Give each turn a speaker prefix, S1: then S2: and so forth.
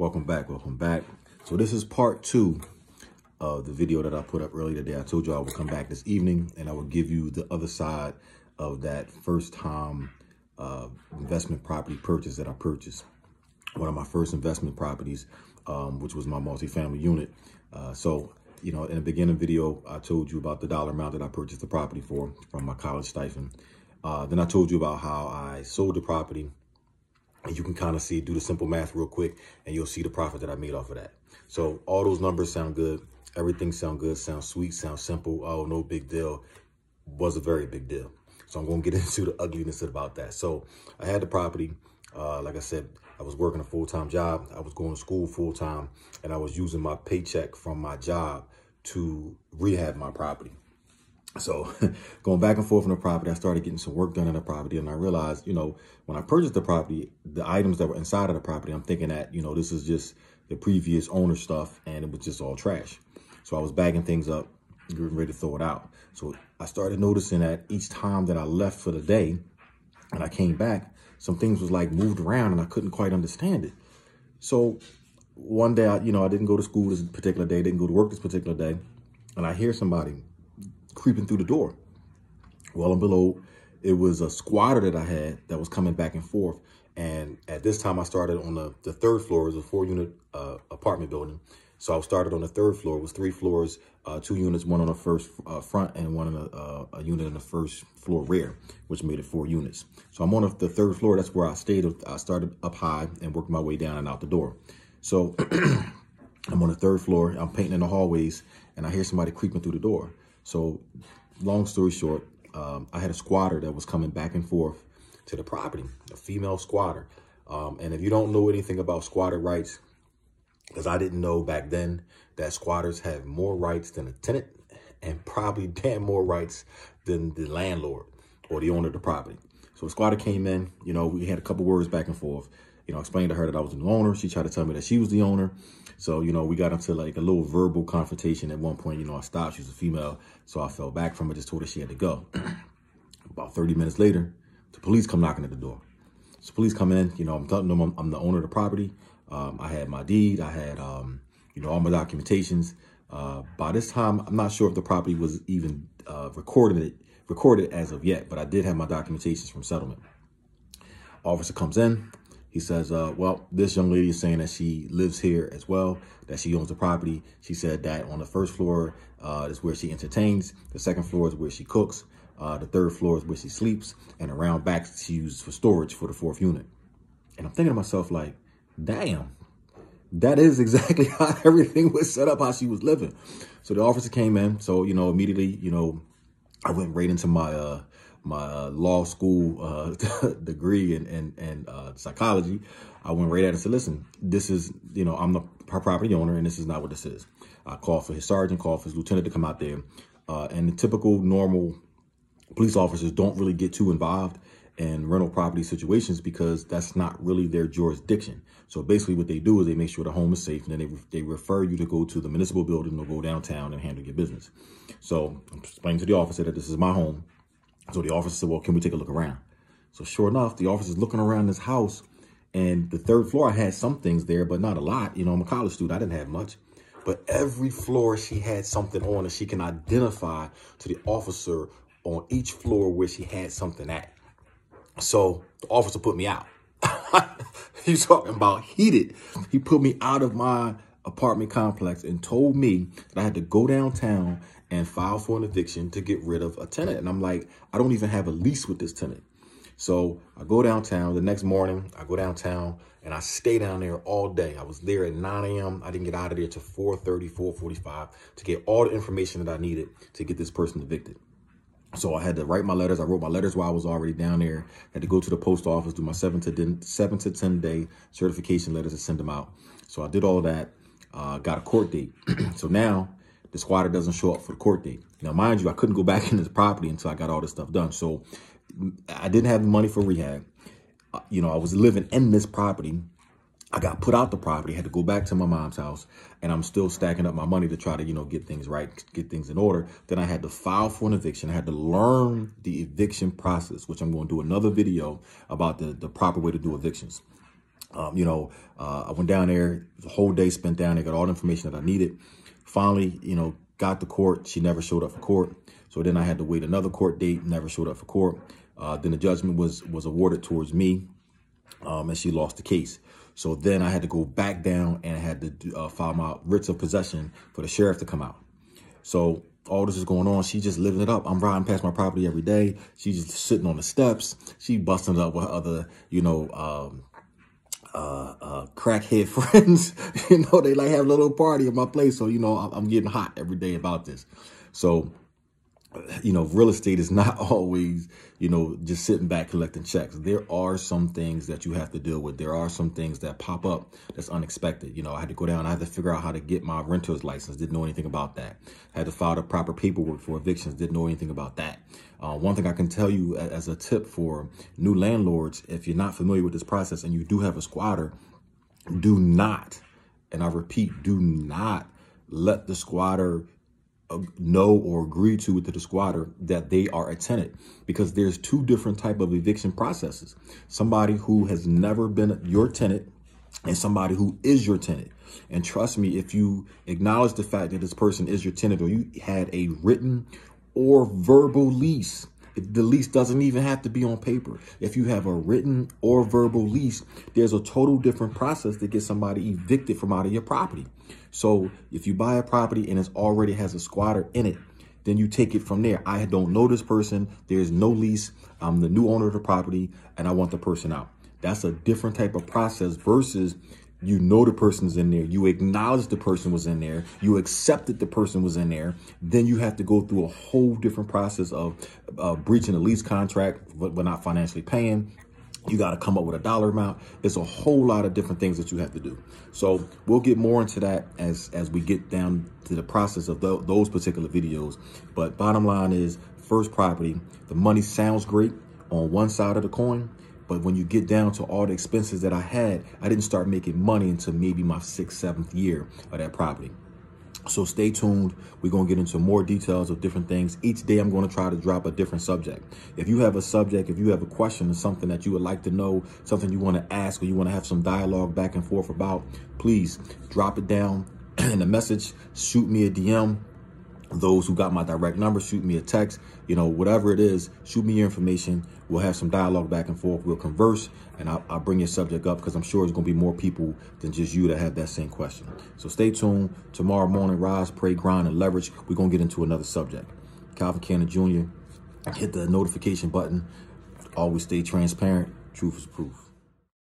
S1: Welcome back. So this is part 2 of the video that I put up earlier today. I told you I would come back this evening and I would give you the other side of that first time investment property purchase that I purchased. One of my first investment properties, which was my multifamily unit. So, you know, in the beginning video, I told you about the dollar amount that I purchased the property for from my college stipend. Then I told you about how I sold the property. And you can kind of see, do the simple math real quick, and you'll see the profit that I made off of that. So all those numbers sound good. Everything sound good, sounds sweet, sounds simple. Oh, no big deal. Was a very big deal. So I'm going to get into the ugliness about that. So I had the property. Like I said, I was working a full-time job. I was going to school full-time, and I was using my paycheck from my job to rehab my property. So going back and forth on the property, I started getting some work done on the property. And I realized, you know, when I purchased the property, the items that were inside of the property, I'm thinking that, you know, this is just the previous owner stuff and it was just all trash. So I was bagging things up, getting ready to throw it out. So I started noticing that each time that I left for the day and I came back, some things was like moved around and I couldn't quite understand it. So one day, I didn't go to school this particular day, didn't go to work this particular day. And I hear somebody creeping through the door. Well and below, it was a squatter that I had that was coming back and forth. And at this time, I started on the third floor. It was a 4-unit apartment building. So I started on the third floor. It was 3 floors, 2 units, one on the first front and one on a unit in the first floor rear, which made it 4 units. So I'm on the third floor. That's where I stayed. I started up high and worked my way down and out the door. So I'm on the third floor. I'm painting in the hallways and I hear somebody creeping through the door. So long story short, I had a squatter that was coming back and forth to the property, a female squatter. And if you don't know anything about squatter rights, because I didn't know back then that squatters have more rights than a tenant and probably damn more rights than the landlord or the owner of the property. So the squatter came in, you know, we had a couple words back and forth. You know, I explained to her that I was the new owner. She tried to tell me that she was the owner. So, you know, we got into like a little verbal confrontation at one point. You know, I stopped. She was a female. So I fell back from her, just told her she had to go. About 30 minutes later, the police come knocking at the door. So police come in, you know, I'm telling them I'm the owner of the property. I had my deed. I had, you know, all my documentations. By this time, I'm not sure if the property was even recorded as of yet, but I did have my documentations from settlement. Officer comes in. He says, well, this young lady is saying that she lives here as well, that she owns the property. She said that on the first floor is where she entertains. The second floor is where she cooks. The third floor is where she sleeps. And around back, she uses for storage for the 4th unit. And I'm thinking to myself, like, damn, that is exactly how everything was set up, how she was living. So the officer came in. So, you know, immediately, you know, I went right into my law school degree and psychology. I went right at it and said, listen, this is, you know, I'm the property owner and this is not what this is. I called for his sergeant, called for his lieutenant to come out there. And the typical normal police officers don't really get too involved in rental property situations because that's not really their jurisdiction. So basically what they do is they make sure the home is safe and then they refer you to go to the municipal building or go downtown and handle your business. So I'm explaining to the officer that this is my home. So the officer said, well, can we take a look around? So sure enough, the officer's looking around this house and the third floor, I had some things there, but not a lot. You know, I'm a college student. I didn't have much. But every floor she had something on and she can identify to the officer on each floor where she had something at. So the officer put me out. He's talking about heated. He put me out of my apartment complex and told me that I had to go downtown and file for an eviction to get rid of a tenant. And I'm like, I don't even have a lease with this tenant. So I go downtown. The next morning, I go downtown and I stay down there all day. I was there at 9 a.m. I didn't get out of there till 4:30, 4:45 to get all the information that I needed to get this person evicted. So I had to write my letters. I wrote my letters while I was already down there. Had to go to the post office, do my 7 to 10 day certification letters and send them out. So I did all that, got a court date. So now the squatter doesn't show up for the court date. Now, mind you, I couldn't go back in this property until I got all this stuff done. So I didn't have the money for rehab. You know, I was living in this property. I got put out the property, had to go back to my mom's house, and I'm still stacking up my money to try to, you know, get things right, get things in order. Then I had to file for an eviction. I had to learn the eviction process, which I'm going to do another video about the proper way to do evictions. I went down there, the whole day spent down there, got all the information that I needed. Finally, got to court. She never showed up for court. So then I had to wait another court date, never showed up for court. Then the judgment was awarded towards me, and she lost the case. So then I had to go back down and I had to file my writs of possession for the sheriff to come out. So all this is going on. She's just living it up. I'm riding past my property every day. She's just sitting on the steps. She busting it up with other, crackhead friends. They like have a little party at my place. So, I'm getting hot every day about this. So, real estate is not always, just sitting back collecting checks. There are some things that you have to deal with. There are some things that pop up that's unexpected. I had to go down. I had to figure out how to get my renter's license. Didn't know anything about that. I had to file the proper paperwork for evictions. Didn't know anything about that. One thing I can tell you as a tip for new landlords, if you're not familiar with this process and you do have a squatter, do not, and I repeat, do not let the squatter know or agree to with the squatter that they are a tenant, because there's two different type of eviction processes. Somebody who has never been your tenant and somebody who is your tenant. And trust me, if you acknowledge the fact that this person is your tenant, or you had a written or verbal lease, the lease doesn't even have to be on paper. If you have a written or verbal lease, there's a total different process to get somebody evicted from out of your property. So if you buy a property and it already has a squatter in it, then you take it from there. I don't know this person. There's no lease. I'm the new owner of the property and I want the person out. That's a different type of process versus the person's in there. You acknowledge the person was in there. You accepted the person was in there. Then you have to go through a whole different process of breaching a lease contract, but not financially paying. You got to come up with a dollar amount. It's a whole lot of different things that you have to do. So we'll get more into that as we get down to the process of those particular videos. But bottom line is, first property, the money sounds great on one side of the coin. But when you get down to all the expenses that I had, I didn't start making money until maybe my 6th, 7th year of that property. So stay tuned. We're going to get into more details of different things. Each day, I'm going to try to drop a different subject. If you have a subject, if you have a question or something that you would like to know, something you want to ask, or you want to have some dialogue back and forth about, please drop it down in a message. Shoot me a DM. Those who got my direct number, shoot me a text, whatever it is, shoot me your information. We'll have some dialogue back and forth. We'll converse, and I'll bring your subject up, because I'm sure there's going to be more people than just you that have that same question. So stay tuned. Tomorrow morning, rise, pray, grind, and leverage. We're going to get into another subject. Calvin Cannon Jr., hit the notification button. Always stay transparent. Truth is proof.